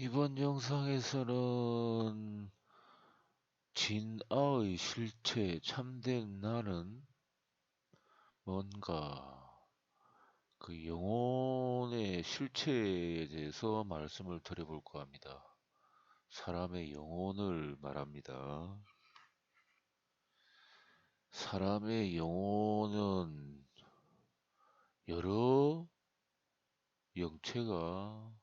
이번 영상에서는 진아의 실체, 참된 나는 뭔가 그 영혼의 실체에 대해서 말씀을 드려볼까 합니다. 사람의 영혼을 말합니다. 사람의 영혼은 여러 영체가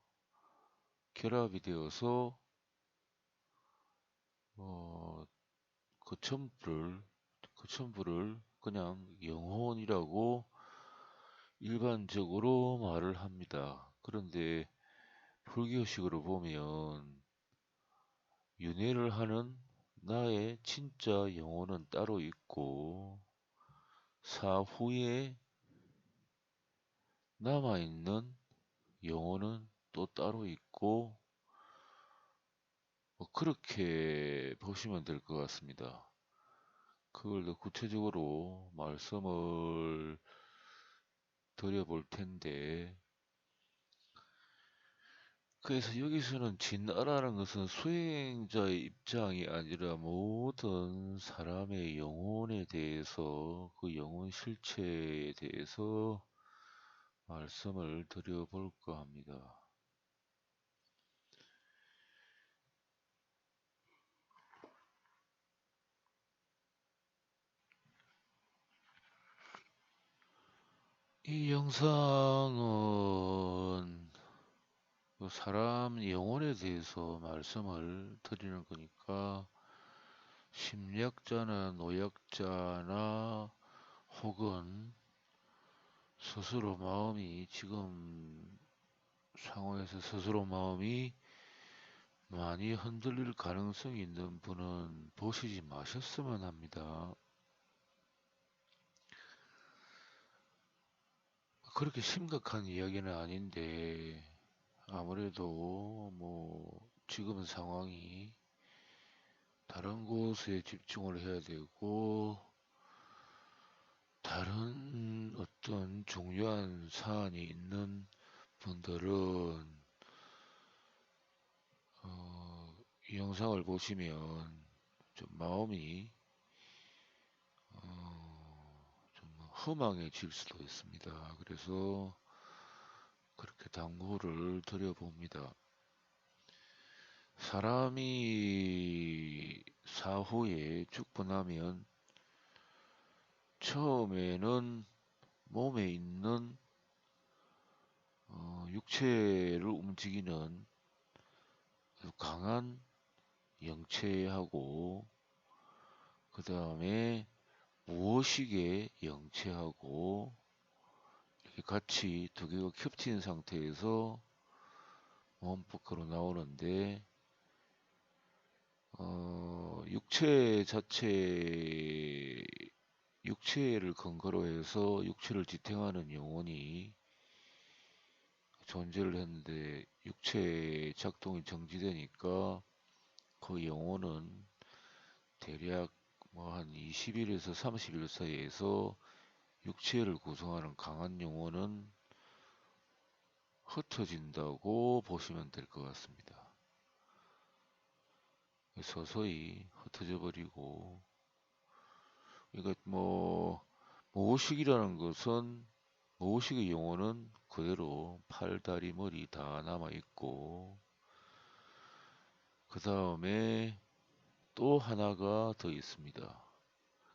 결합이 되어서 어, 그 전부를 그냥 영혼이라고 일반적으로 말을 합니다. 그런데 불교식으로 보면 윤회를 하는 나의 진짜 영혼은 따로 있고 사후에 남아있는 영혼은 또 따로 있고 그렇게 보시면 될 것 같습니다. 그걸 더 구체적으로 말씀을 드려볼 텐데 그래서 여기서는 진아라는 것은 수행자의 입장이 아니라 모든 사람의 영혼에 대해서 그 영혼 실체에 대해서 말씀을 드려볼까 합니다. 이 영상은 그 사람 영혼에 대해서 말씀을 드리는 거니까 심리학자나 노약자나 혹은 스스로 마음이 지금 상황에서 스스로 마음이 많이 흔들릴 가능성이 있는 분은 보시지 마셨으면 합니다. 그렇게 심각한 이야기는 아닌데 아무래도 뭐 지금 상황이 다른 곳에 집중을 해야 되고 다른 어떤 중요한 사안이 있는 분들은 이 영상을 보시면 좀 마음이 좀 허망해질 수도 있습니다. 그래서 그렇게 당부를 드려봅니다. 사람이 사후에 죽고 나면 처음에는 몸에 있는 육체를 움직이는 아주 강한 영체하고 그 다음에 무의식의 영체하고 이렇게 같이 두 개가 겹친 상태에서 몸 밖으로 나오는데 육체 자체 육체를 근거로 해서 육체를 지탱하는 영혼이 존재를 했는데 육체의 작동이 정지되니까 그 영혼은 대략 뭐 한 20일에서 30일 사이에서 육체를 구성하는 강한 영혼은 흩어진다고 보시면 될 것 같습니다. 서서히 흩어져 버리고 그러니까 뭐 무의식이라는 것은 무의식의 영혼은 그대로 팔, 다리, 머리 다 남아 있고 그 다음에 또 하나가 더 있습니다.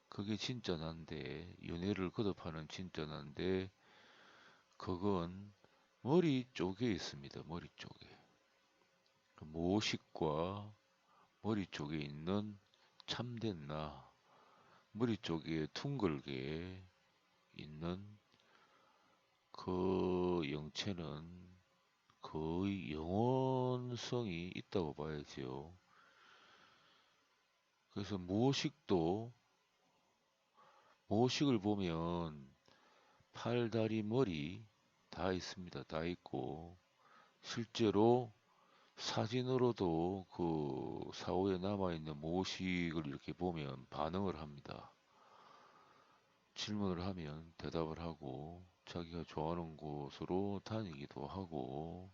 그게 진짜 난데 윤회를 거듭하는 진짜 난데 그건 머리 쪽에 있습니다. 머리 쪽에 무의식과 머리 쪽에 있는 참된 나 머리 쪽에 둥글게 있는 그 영체는 거의 영원성이 있다고 봐야지요. 그래서 무의식을 보면 팔, 다리, 머리 다 있습니다. 다 있고 실제로 사진으로도 그 사후에 남아있는 무의식을 이렇게 보면 반응을 합니다. 질문을 하면 대답을 하고 자기가 좋아하는 곳으로 다니기도 하고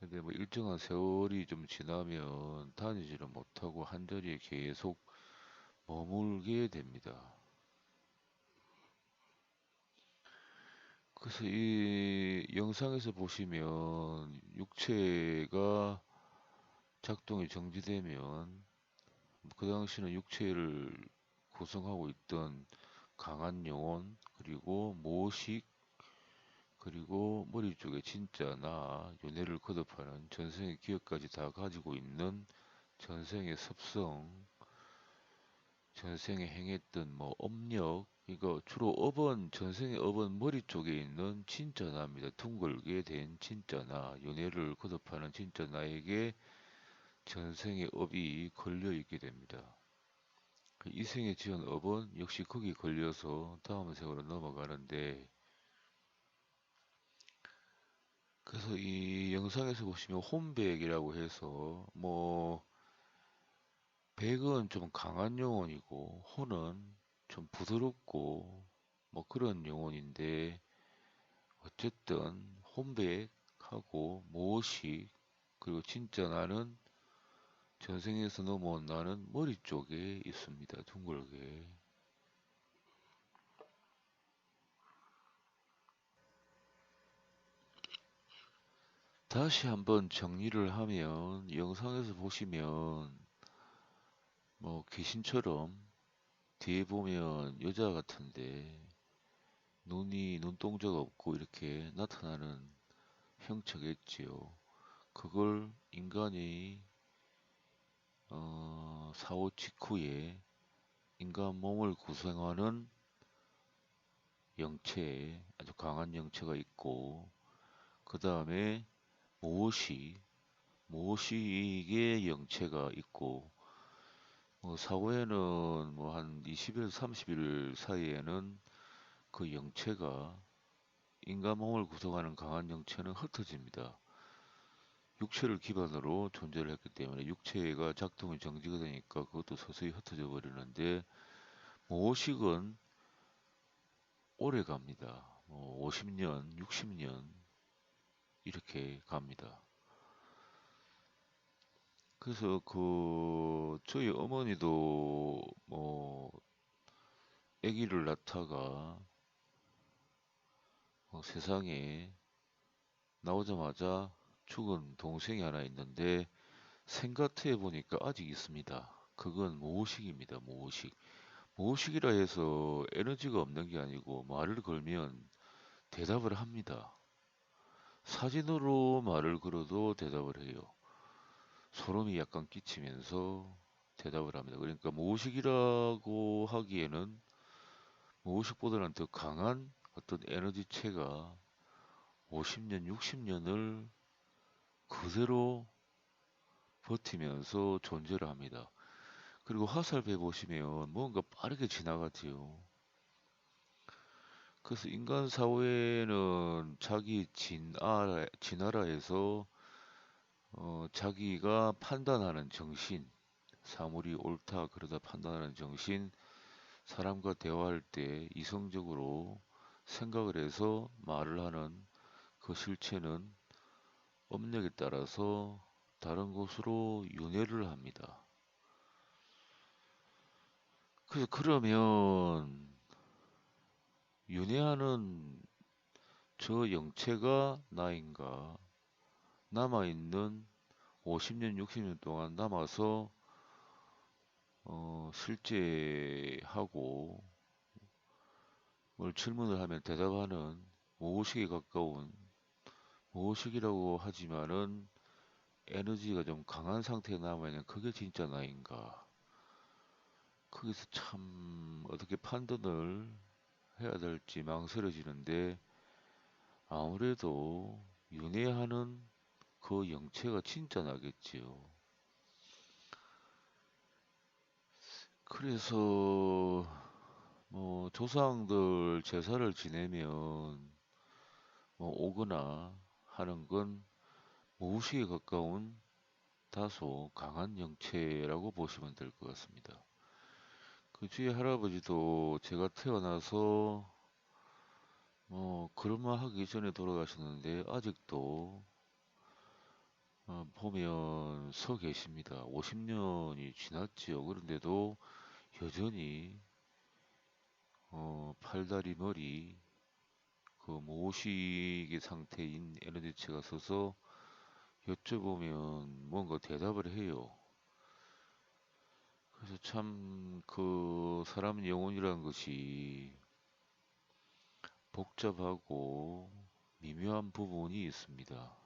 근데 뭐 일정한 세월이 좀 지나면 다니지를 못하고 한자리에 계속 머물게 됩니다. 그래서 이 영상에서 보시면 육체가 작동이 정지되면 그 당시는 육체를 구성하고 있던 강한 영혼, 그리고 모식, 그리고 머리 쪽에 진짜 나, 요뇌를 거듭하는 전생의 기억까지 다 가지고 있는 전생의 습성, 전생에 행했던 뭐 업력, 이거 주로 업은, 전생의 업은 머리 쪽에 있는 진짜 나입니다. 둥글게 된 진짜 나, 요뇌를 거듭하는 진짜 나에게 전생의 업이 걸려 있게 됩니다. 그 이생에 지은 업은 역시 거기 걸려서 다음 생으로 넘어가는데, 그래서 이 영상에서 보시면 혼백이라고 해서 뭐 백은 좀 강한 영혼이고 혼은 좀 부드럽고 뭐 그런 영혼인데, 어쨌든 혼백하고 모식, 그리고 진짜 나는 전생에서 넘어온 나는 머리 쪽에 있습니다. 둥글게. 다시 한번 정리를 하면, 영상에서 보시면 뭐 귀신처럼 뒤에 보면 여자 같은데 눈동자가 없고 이렇게 나타나는 형체겠지요. 그걸 인간이 사후 직후에 인간 몸을 구성하는 영체, 아주 강한 영체가 있고, 그 다음에 모식, 모식의 영체가 있고, 사후에는 뭐 한 20일, 30일 사이에는 그 영체가, 인간 몸을 구성하는 강한 영체는 흩어집니다. 육체를 기반으로 존재를 했기 때문에 육체가 작동이 정지가 되니까 그것도 서서히 흩어져 버리는데, 모식은 오래 갑니다. 50년, 60년 이렇게 갑니다. 그래서 저희 어머니도 뭐 아기를 낳다가 세상에 나오자마자 죽은 동생이 하나 있는데, 생각해 보니까 아직 있습니다. 그건 모식입니다. 모식. 모식이라 해서 에너지가 없는 게 아니고 말을 걸면 대답을 합니다. 사진으로 말을 걸어도 대답을 해요. 소름이 약간 끼치면서 대답을 합니다. 그러니까 모식이라고 하기에는 모식보다는 더 강한 어떤 에너지체가 50년, 60년을 그대로 버티면서 존재를 합니다. 그리고 화살표 보시면 뭔가 빠르게 지나가지요. 그래서 인간 사회는 자기 진화라에서 자기가 판단하는 정신, 사물이 옳다 그러다 판단하는 정신, 사람과 대화할 때 이성적으로 생각을 해서 말을 하는 그 실체는 업력에 따라서 다른 곳으로 윤회를 합니다. 그래서 그러면 윤회하는 저 영체가 나인가? 남아있는 50년, 60년 동안 남아서 실제하고 뭘 질문을 하면 대답하는 모식에 가까운, 모식이라고 하지만은 에너지가 좀 강한 상태에 남아있는 그게 진짜 나인가? 거기서 참 어떻게 판단을 해야 될지 망설여지는데, 아무래도 윤회하는 그 영체가 진짜 나겠지요. 그래서 뭐 조상들 제사를 지내면 뭐 오거나 하는 건 무의식에 가까운 다소 강한 영체라고 보시면 될 것 같습니다. 그 주위 할아버지도 제가 태어나서 그런 말 하기 전에 돌아가셨는데, 아직도 보면 서 계십니다. 50년이 지났지요. 그런데도 여전히 팔다리 머리 그 모시기 상태인 에너지체가 서서 여쭤보면 뭔가 대답을 해요. 그래서 참 그 사람 영혼이라는 것이 복잡하고 미묘한 부분이 있습니다.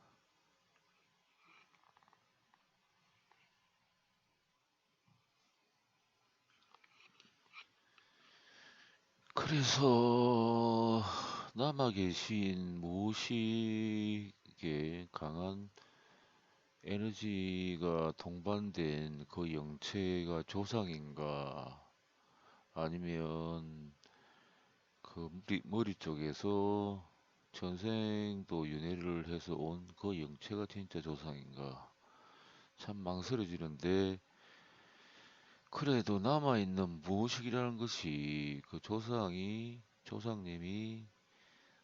그래서 남아 계신 무의식에 강한 에너지가 동반된 그 영체가 조상인가 아니면 그 머리 쪽에서 전생도 윤회를 해서 온 그 영체가 진짜 조상인가 참 망설여지는데 그래도 남아있는 무의식이라는 것이 그 조상님이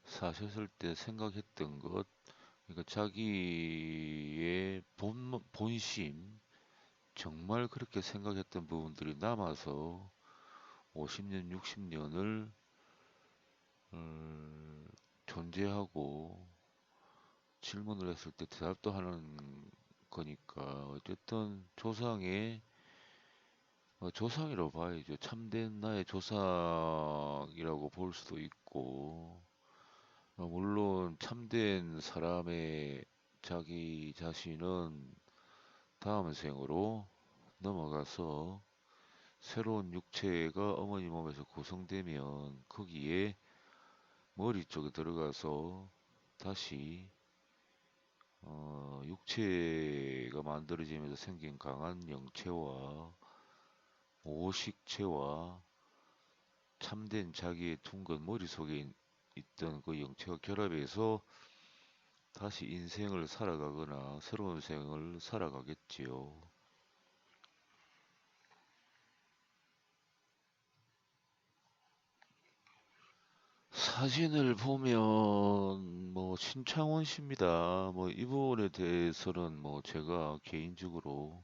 사셨을 때 생각했던 것, 그러니까 자기의 본심, 정말 그렇게 생각했던 부분들이 남아서 50년, 60년을 존재하고 질문을 했을 때 대답도 하는 거니까 어쨌든 조상이라고 봐야죠. 참된 나의 조상이라고 볼 수도 있고 물론 참된 사람의 자기 자신은 다음 생으로 넘어가서 새로운 육체가 어머니 몸에서 구성되면 거기에 머리 쪽에 들어가서 다시 육체가 만들어지면서 생긴 강한 영체와 오식체와 참된 자기의 둥근 머릿속에 있던 그 영체가 결합해서 다시 인생을 살아가거나 새로운 생을 살아가겠지요. 사진을 보면 뭐 신창원 씨입니다. 뭐 이 부분에 대해서는 뭐 제가 개인적으로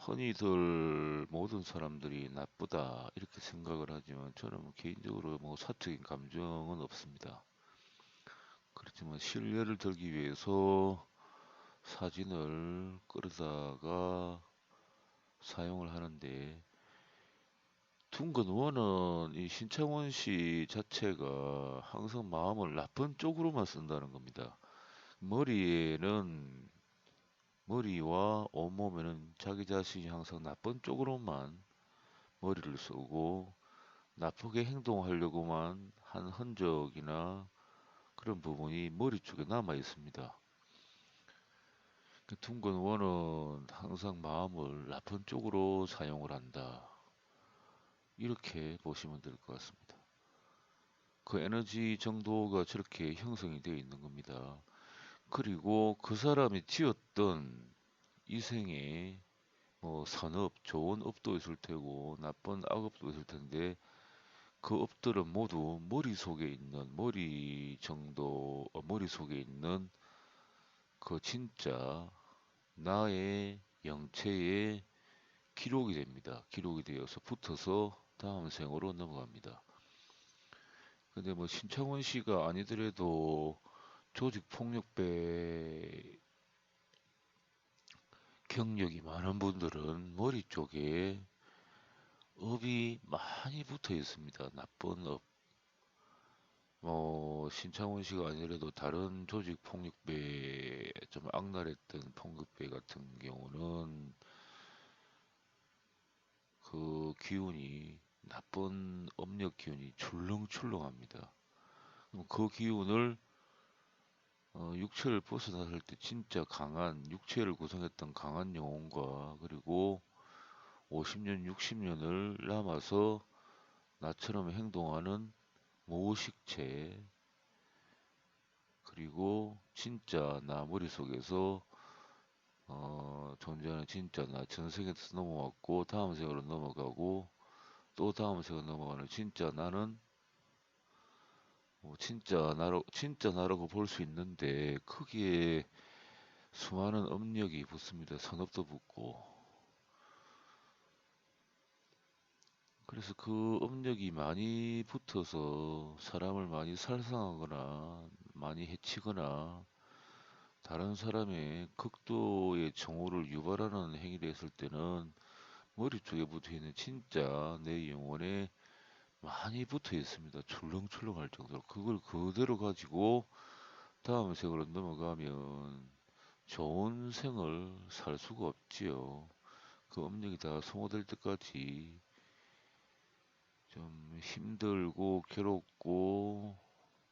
흔히들 모든 사람들이 나쁘다 이렇게 생각을 하지만 저는 뭐 개인적으로 뭐 사적인 감정은 없습니다. 그렇지만 신뢰를 들기 위해서 사진을 끌어다가 사용을 하는데 둥근 원은 이 신창원 씨 자체가 항상 마음을 나쁜 쪽으로만 쓴다는 겁니다. 머리에는 머리와 온몸에는 자기 자신이 항상 나쁜 쪽으로만 머리를 쓰고 나쁘게 행동하려고만 한 흔적이나 그런 부분이 머리 쪽에 남아 있습니다. 그 둥근 원은 항상 마음을 나쁜 쪽으로 사용을 한다. 이렇게 보시면 될 것 같습니다. 그 에너지 정도가 저렇게 형성이 되어 있는 겁니다. 그리고 그 사람이 지었던 이생에 뭐 선업, 좋은 업도 있을 테고 나쁜 악업도 있을 텐데 그 업들은 모두 머릿속에 있는 그 진짜 나의 영체의 기록이 됩니다. 기록이 되어서 붙어서 다음 생으로 넘어갑니다. 근데 뭐 신창원 씨가 아니더라도 조직 폭력배 경력이 많은 분들은 머리 쪽에 업이 많이 붙어 있습니다. 나쁜 업. 신창원 씨가 아니라도 다른 조직 폭력배, 좀 악랄했던 폭력배 같은 경우는 그 기운이, 나쁜 업력 기운이 출렁출렁합니다. 그럼 그 기운을 육체를 벗어났을 때 진짜 강한, 육체를 구성했던 강한 영혼과 그리고 50년, 60년을 남아서 나처럼 행동하는 무의식체, 그리고 진짜 나 머릿속에서 존재하는 진짜 나 전생에서 넘어왔고 다음 생으로 넘어가고 또 다음 생으로 넘어가는 진짜 나는 진짜 나라고 볼 수 있는데 거기에 수많은 업력이 붙습니다. 산업도 붙고. 그래서 그 업력이 많이 붙어서 사람을 많이 살상하거나 많이 해치거나 다른 사람의 극도의 정오를 유발하는 행위를 했을 때는 머리 쪽에 붙어 있는 진짜 내 영혼에 많이 붙어 있습니다. 출렁출렁할 정도로. 그걸 그대로 가지고 다음 생으로 넘어가면 좋은 생을 살 수가 없지요. 그 업력이 다 소모될 때까지 좀 힘들고 괴롭고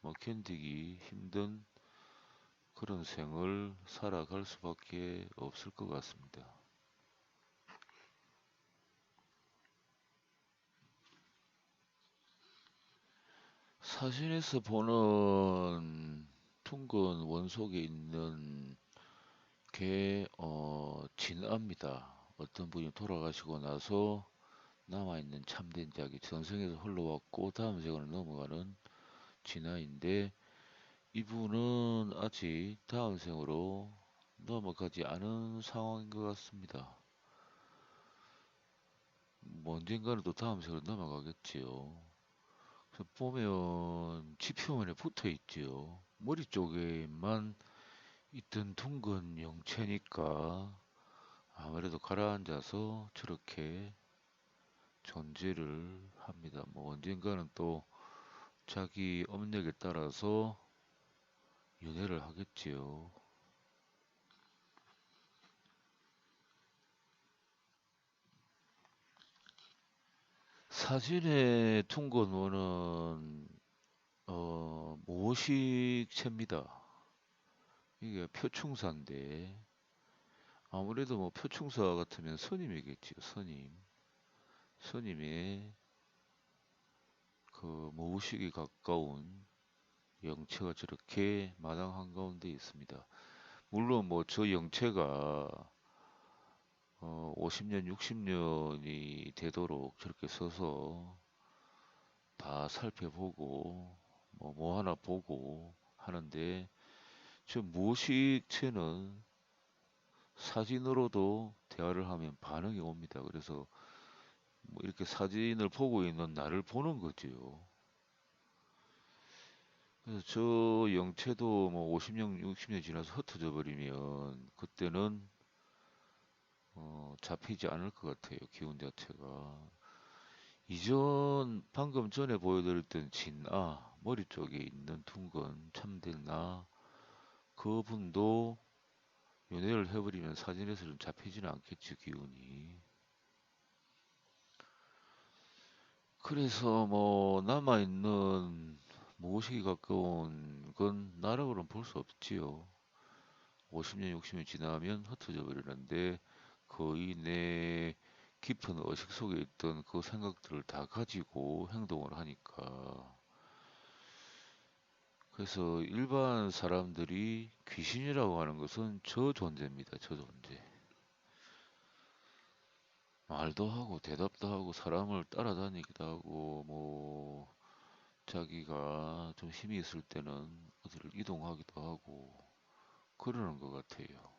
뭐 견디기 힘든 그런 생을 살아갈 수밖에 없을 것 같습니다. 사진에서 보는 둥근 원속에 있는 게 진화입니다. 어떤 분이 돌아가시고 나서 남아있는 참된 자기 전생에서 흘러왔고 다음 세계로 넘어가는 진화인데 이분은 아직 다음 생으로 넘어가지 않은 상황인 것 같습니다. 뭐 언젠가는 또 다음 생으로 넘어가겠지요. 그래서 보면 지표면에 붙어 있지요. 머리 쪽에만 있던 둥근 영체니까 아무래도 가라앉아서 저렇게 존재를 합니다. 뭐 언젠가는 또 자기 업력에 따라서 윤회를 하겠지요. 사진의 둥근원은 모식체입니다. 이게 표충사인데 아무래도 뭐 표충사 같으면 스님이겠지요. 스님의 그 모식이 가까운 영체가 저렇게 마당 한가운데 있습니다. 물론 뭐 저 영체가 50년, 60년이 되도록 저렇게 서서 다 살펴보고 뭐 하나 보고 하는데 저 무의식체는 사진으로도 대화를 하면 반응이 옵니다. 그래서 뭐 이렇게 사진을 보고 있는 나를 보는 거지요. 그래서 저 영체도 뭐 50년, 60년 지나서 흩어져 버리면 그때는 잡히지 않을 것 같아요. 기운 자체가. 방금 전에 보여드렸던 머리 쪽에 있는 둥근 참된 그분도 연애를 해버리면 사진에서 좀 잡히지는 않겠지, 기운이. 그래서 뭐, 남아있는 모시기 가까운 건 나라고는 볼 수 없지요. 50년, 60년 지나면 흩어져 버리는데, 거의 내 깊은 의식 속에 있던 그 생각들을 다 가지고 행동을 하니까. 그래서 일반 사람들이 귀신이라고 하는 것은 저 존재입니다. 저 존재. 말도 하고 대답도 하고 사람을 따라다니기도 하고 뭐 자기가 좀 힘이 있을 때는 어디를 이동하기도 하고 그러는 것 같아요.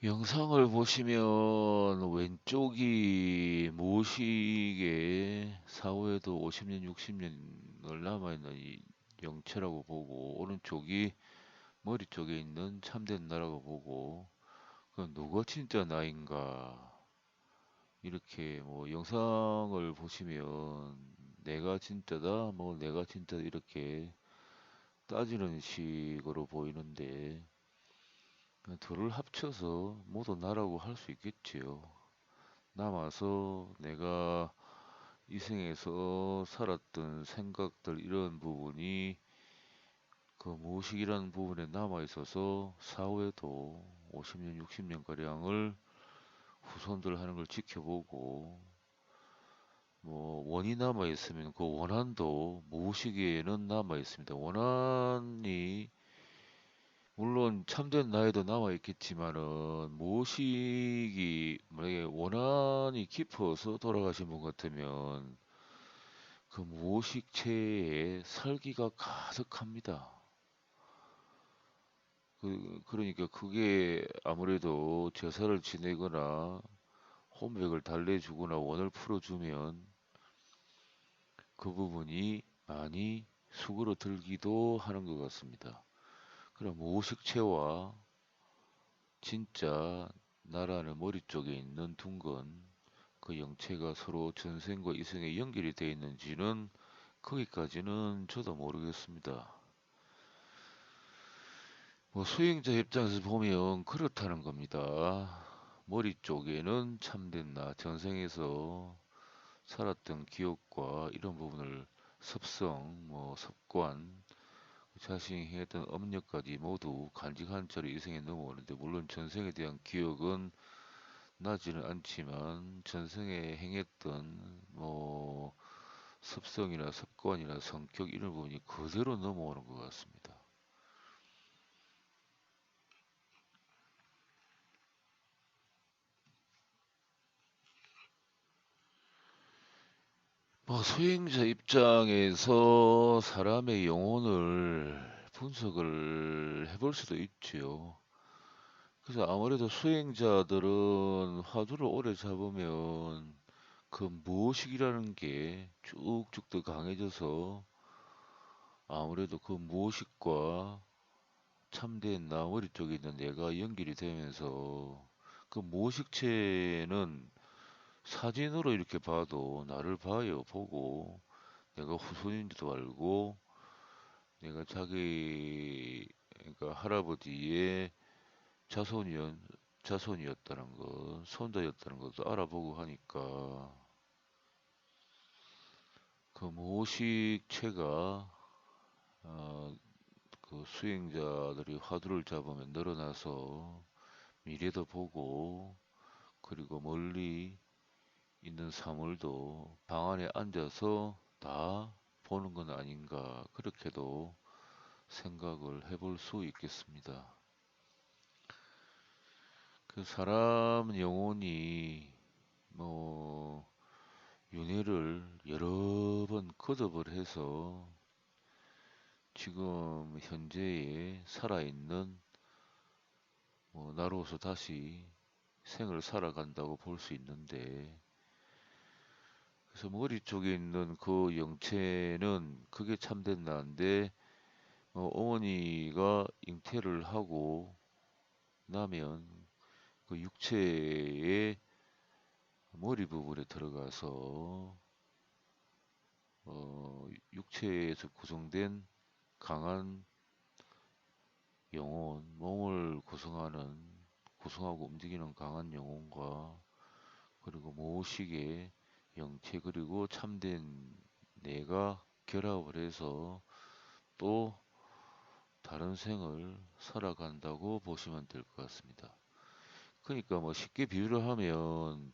영상을 보시면 왼쪽이 모식의 사후에도 50년, 60년을 남아있는 이 영체라고 보고 오른쪽이 머리 쪽에 있는 참된 나라고 보고 그 누가 진짜 나인가 이렇게 뭐 영상을 보시면 내가 진짜다 뭐 내가 진짜 이렇게 따지는 식으로 보이는데 둘을 합쳐서 모두 나라고 할 수 있겠지요. 남아서 내가 이 생에서 살았던 생각들 이런 부분이 그 무의식이라는 부분에 남아 있어서 사후에도 50년, 60년 가량을 후손들 하는 걸 지켜보고 뭐 원이 남아 있으면 그 원한도 무의식에는 남아 있습니다. 원한이 물론 참된 나이도 남아 있겠지만은 모식이 만약에 원한이 깊어서 돌아가신 분 같으면 그 모식체에 살기가 가득합니다. 그러니까 그게 아무래도 제사를 지내거나 혼백을 달래주거나 원을 풀어주면 그 부분이 많이 수그러들기도 하는 것 같습니다. 그럼 모식체와 진짜 나라는 머리 쪽에 있는 둥근 그 영체가 서로 전생과 이생에 연결이 되어 있는지는 거기까지는 저도 모르겠습니다. 뭐 수행자 입장에서 보면 그렇다는 겁니다. 머리 쪽에는 참된 나, 전생에서 살았던 기억과 이런 부분을 습성, 뭐 습관, 자신이 행했던 업력까지 모두 간직한 채로 이생에 넘어오는데 물론 전생에 대한 기억은 나지는 않지만 전생에 행했던 뭐 습성이나 습관이나 성격 이런 부분이 그대로 넘어오는 것 같습니다. 뭐 수행자 입장에서 사람의 영혼을 분석을 해볼 수도 있지요. 그래서 아무래도 수행자들은 화두를 오래 잡으면 그 무의식이라는 게 쭉쭉 더 강해져서 아무래도 그 무의식과 참된 나머리 쪽에 있는 내가 연결이 되면서 그 무의식체는 사진으로 이렇게 봐도 나를 봐요. 보고 내가 후손인지도 알고 내가 자기 그러니까 할아버지의 자손이었, 자손이었다는 것, 손자였다는 것도 알아보고 하니까 그 무의식체가 어, 그 수행자들이 화두를 잡으면 늘어나서 미래도 보고 그리고 멀리 있는 사물도 방 안에 앉아서 다 보는 건 아닌가 그렇게도 생각을 해볼 수 있겠습니다. 그 사람 영혼이 뭐 윤회를 여러 번 거듭을 해서 지금 현재에 살아있는 뭐 나로서 다시 생을 살아간다고 볼 수 있는데 그래서 머리 쪽에 있는 그 영체는 그게 참된 나인데 어머니가 잉태를 하고 나면 그 육체의 머리 부분에 들어가서 육체에서 구성된 강한 영혼, 몸을 구성하고 움직이는 강한 영혼과 그리고 무의식의 영체 그리고 참된 내가 결합을 해서 또 다른 생을 살아간다고 보시면 될 것 같습니다. 그러니까 뭐 쉽게 비유를 하면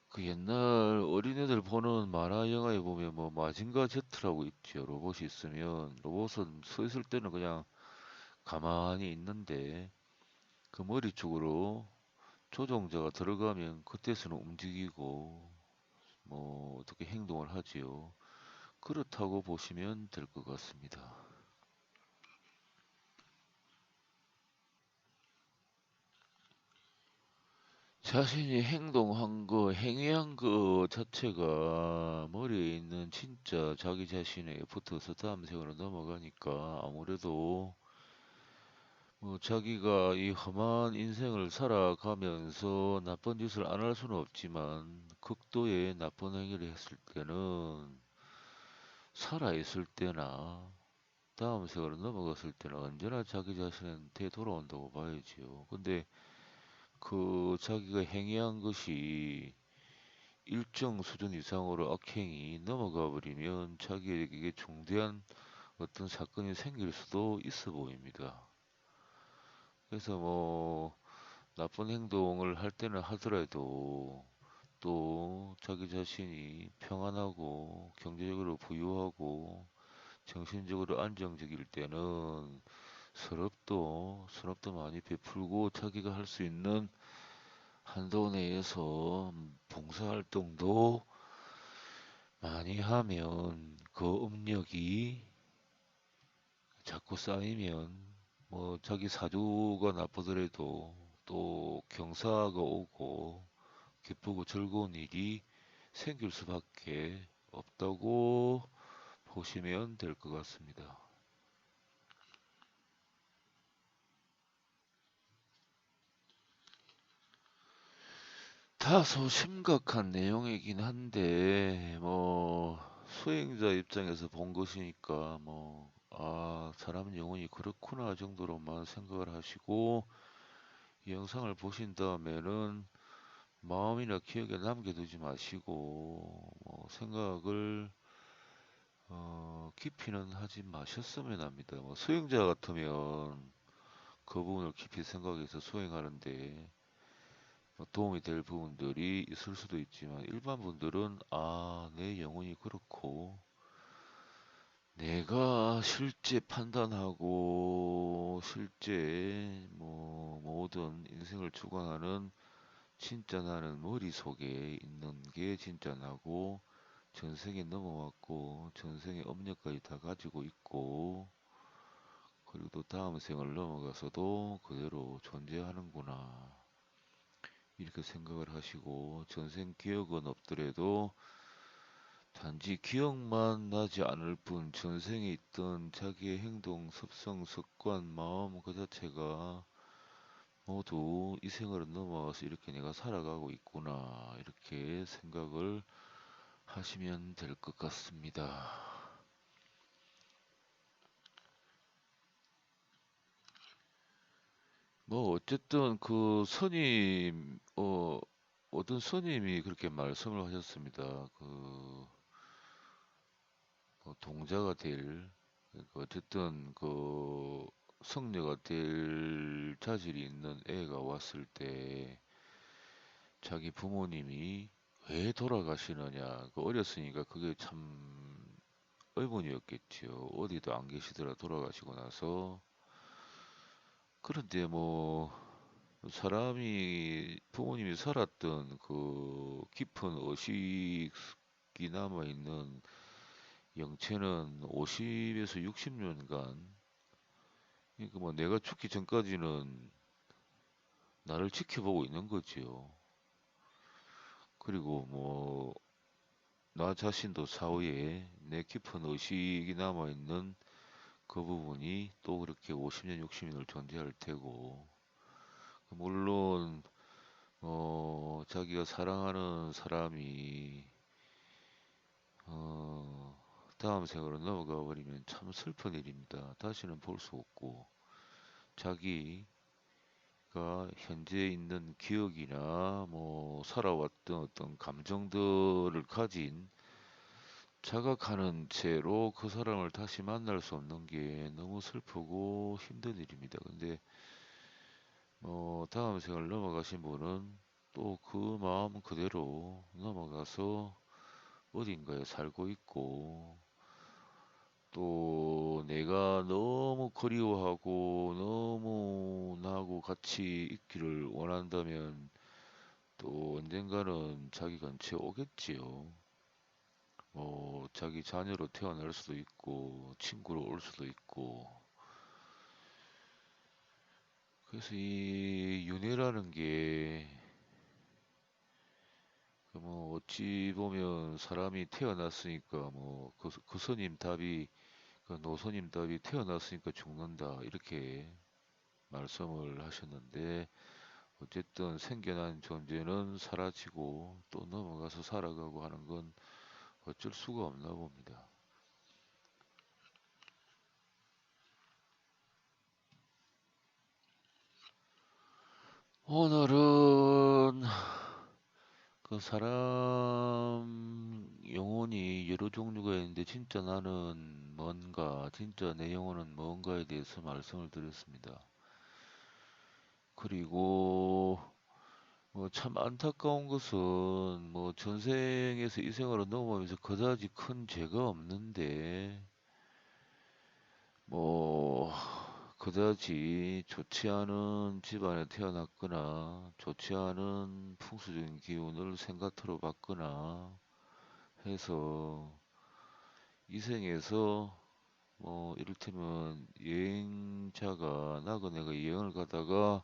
그 옛날 어린애들 보는 만화 영화에 보면 뭐 마징가 제트라고 있죠. 로봇이 있으면 로봇은 서 있을 때는 그냥 가만히 있는데 그 머리 쪽으로 조종자가 들어가면 그때서는 움직이고 뭐 어떻게 행동을 하지요. 그렇다고 보시면 될 것 같습니다. 자신이 행동한 거, 행위한 거 자체가 머리에 있는 진짜 자기 자신에게 붙어서 다음 생으로 넘어가니까 아무래도 뭐 자기가 이 험한 인생을 살아가면서 나쁜 짓을 안 할 수는 없지만 극도의 나쁜 행위를 했을 때는 살아있을 때나 다음 세월로 넘어갔을 때는 언제나 자기 자신한테 돌아온다고 봐야지요. 근데 그 자기가 행위한 것이 일정 수준 이상으로 악행이 넘어가 버리면 자기에게 중대한 어떤 사건이 생길 수도 있어 보입니다. 그래서 뭐 나쁜 행동을 할 때는 하더라도 또 자기 자신이 평안하고 경제적으로 부유하고 정신적으로 안정적일 때는 서럽도 많이 베풀고 자기가 할 수 있는 한도 내에서 봉사활동도 많이 하면 그 업력이 자꾸 쌓이면 뭐 자기 사주가 나쁘더라도 또 경사가 오고 기쁘고 즐거운 일이 생길 수밖에 없다고 보시면 될 것 같습니다. 다소 심각한 내용이긴 한데, 뭐, 수행자 입장에서 본 것이니까, 뭐, 아, 사람 영혼이 그렇구나 정도로만 생각을 하시고, 이 영상을 보신 다음에는 마음이나 기억에 남겨두지 마시고, 뭐, 생각을, 깊이는 하지 마셨으면 합니다. 뭐, 수행자 같으면 그 부분을 깊이 생각해서 수행하는데, 뭐 도움이 될 부분들이 있을 수도 있지만 일반 분들은 아, 내 영혼이 그렇고 내가 실제 판단하고 실제 뭐 모든 인생을 주관하는 진짜 나는 머릿속에 있는 게 진짜 나고 전생에 넘어왔고 전생의 업력까지 다 가지고 있고 그리고 또 다음 생을 넘어가서도 그대로 존재하는구나. 이렇게 생각을 하시고 전생 기억은 없더라도 단지 기억만 나지 않을 뿐 전생에 있던 자기의 행동, 습성, 습관, 마음 그 자체가 모두 이 생으로 넘어와서 이렇게 내가 살아가고 있구나 이렇게 생각을 하시면 될 것 같습니다. 뭐 어쨌든 그 스님 어떤 스님이 그렇게 말씀을 하셨습니다. 그 동자가 될 그러니까 어쨌든 그 성녀가 될 자질이 있는 애가 왔을 때 자기 부모님이 왜 돌아가시느냐 그 어렸으니까 그게 참 의문이었겠지요. 어디도 안 계시더라 돌아가시고 나서 그런데 뭐 사람이 부모님이 살았던 그 깊은 의식이 남아 있는 영체는 50에서 60년간 그러니까 뭐 내가 죽기 전까지는 나를 지켜보고 있는 거지요. 그리고 뭐 나 자신도 사후에 내 깊은 의식이 남아 있는 그 부분이 또 그렇게 50년, 60년을 존재할 테고 물론 자기가 사랑하는 사람이 어 다음 생으로 넘어가 버리면 참 슬픈 일입니다. 다시는 볼 수 없고 자기 현재 있는 기억이나 뭐 살아왔던 어떤 감정들을 가진 자각하는 채로 그 사람을 다시 만날 수 없는 게 너무 슬프고 힘든 일입니다. 근데 다음 생을 넘어가신 분은 또 그 마음 그대로 넘어가서 어딘가에 살고 있고 또 내가 너무 그리워하고 너무 나하고 같이 있기를 원한다면 또 언젠가는 자기 근처에 오겠지요. 자기 자녀로 태어날 수도 있고, 친구로 올 수도 있고. 그래서 이 윤회라는 게, 그뭐 어찌 보면 사람이 태어났으니까, 그 스님 답이, 그 노스님 답이 태어났으니까 죽는다. 이렇게 말씀을 하셨는데, 어쨌든 생겨난 존재는 사라지고 또 넘어가서 살아가고 하는 건 어쩔 수가 없나 봅니다. 오늘은 그 사람 영혼이 여러 종류가 있는데 진짜 나는 뭔가, 진짜 내 영혼은 뭔가에 대해서 말씀을 드렸습니다. 그리고 뭐 참 안타까운 것은 뭐 전생에서 이 생으로 넘어오면서 그다지 큰 죄가 없는데 뭐 그다지 좋지 않은 집안에 태어났거나 좋지 않은 풍수적인 기운을 생가토로 받거나 해서 이 생에서 뭐 이를테면 여행자가 나그네가 여행을 가다가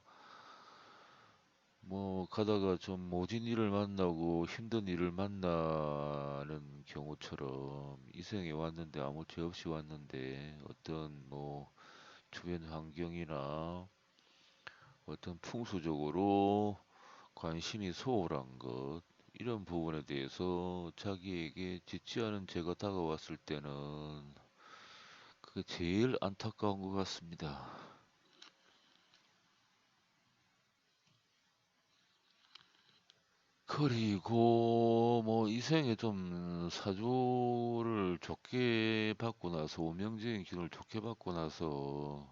뭐 가다가 좀 모진 일을 만나고 힘든 일을 만나는 경우처럼 이 생에 왔는데 아무 죄 없이 왔는데 어떤 뭐 주변 환경이나 어떤 풍수적으로 관심이 소홀한 것, 이런 부분에 대해서 자기에게 짓지 않은 죄가 다가왔을 때는 그게 제일 안타까운 것 같습니다. 그리고 뭐 이생에 좀 사주를 좋게 받고 나서 운명적인 기운을 좋게 받고 나서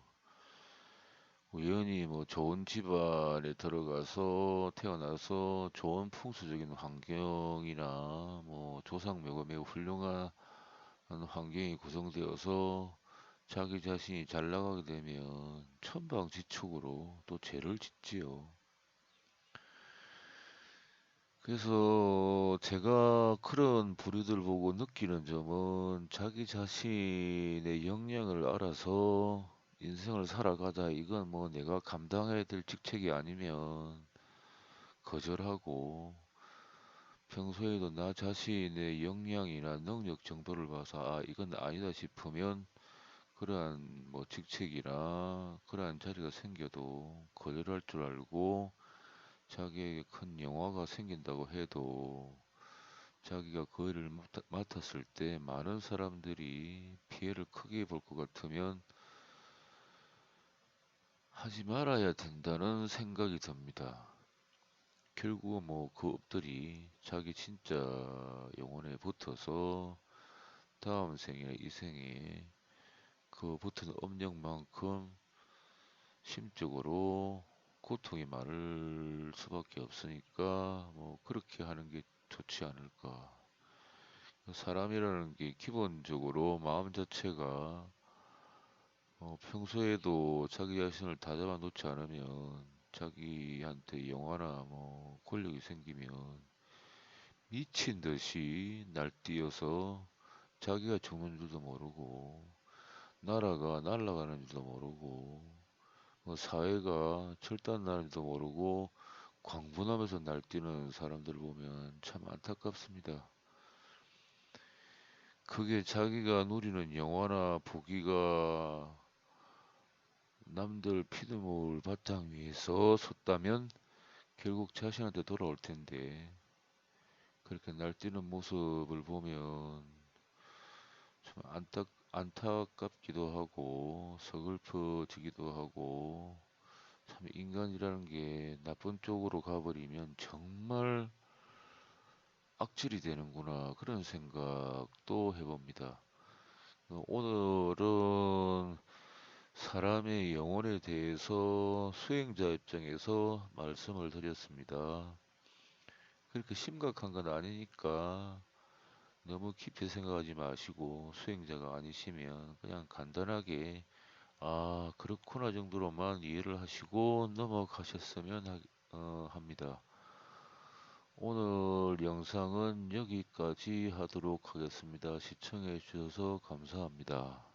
우연히 뭐 좋은 집안에 들어가서 태어나서 좋은 풍수적인 환경이나 뭐 조상묘가 매우 훌륭한 환경이 구성되어서 자기 자신이 잘 나가게 되면 천방지축으로 또 죄를 짓지요. 그래서 제가 그런 부류들 보고 느끼는 점은 자기 자신의 역량을 알아서 인생을 살아가자. 이건 뭐 내가 감당해야 될 직책이 아니면 거절하고, 평소에도 나 자신의 역량이나 능력 정도를 봐서 아, 이건 아니다 싶으면 그러한 뭐 직책이나 그러한 자리가 생겨도 거절할 줄 알고, 자기에게 큰 영화가 생긴다고 해도 자기가 그 일을 맡았을 때 많은 사람들이 피해를 크게 볼 것 같으면 하지 말아야 된다는 생각이 듭니다. 결국은 뭐 그 업들이 자기 진짜 영혼에 붙어서 다음 생이나 이 생에 그 붙은 업력만큼 심적으로 고통이 많을 수밖에 없으니까 뭐 그렇게 하는 게 좋지 않을까. 사람이라는 게 기본적으로 마음 자체가 평소에도 자기 자신을 다잡아 놓지 않으면 자기한테 영화나 뭐 권력이 생기면 미친 듯이 날뛰어서 자기가 죽는 줄도 모르고 나라가 날아가는 줄도 모르고 뭐 사회가 철단나는 줄도 모르고 광분하면서 날뛰는 사람들 보면 참 안타깝습니다. 그게 자기가 누리는 영화나 부귀가 남들 피드물 바탕 위에서 섰다면 결국 자신한테 돌아올 텐데, 그렇게 날뛰는 모습을 보면 좀 안타깝기도 하고 서글퍼지기도 하고, 참 인간이라는 게 나쁜 쪽으로 가버리면 정말 악질이 되는구나, 그런 생각도 해봅니다. 오늘은 사람의 영혼에 대해서 수행자 입장에서 말씀을 드렸습니다. 그렇게 심각한 건 아니니까 너무 깊이 생각하지 마시고, 수행자가 아니시면 그냥 간단하게 아, 그렇구나 정도로만 이해를 하시고 넘어가셨으면 합니다. 오늘 영상은 여기까지 하도록 하겠습니다. 시청해 주셔서 감사합니다.